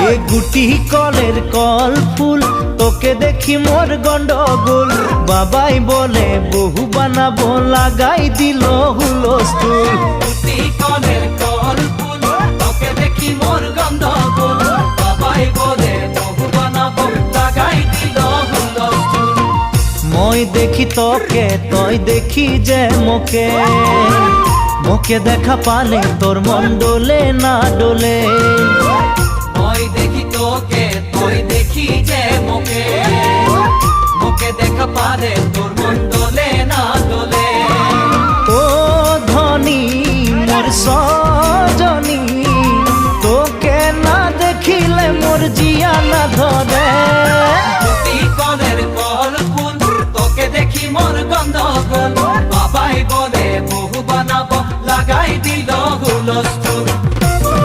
এ গুটি কলের কল ফুল তোকে দেখি মোর গন্ডগোল বাবাই বলে বহু বানাবো লাগাই দিল হুলস্থুল গুটি কলের কল ফুল তোকে দেখি মোর গন্ডগোল বাবাই বলে বহু বানাবো লাগাই দিল হুলস্থুল মই দেখি তোকে তই দেখি যে মোকে মোকে দেখা পালে তোর মন ডোলে না ডোলে মই দেখি তোকে তুই দেখি যে মোকে মোকে দেখা পারে তোর মন দোলে না দোলে ও ধনী মোর সজনী তোকে না দেখিলে মোর জিয়া না ধরে গুটি কলের কল ফুল তোকে দেখি মোর গন্ধগোল বাবাই বলে বহু বানাবো লাগাই দিল হুলস্থুল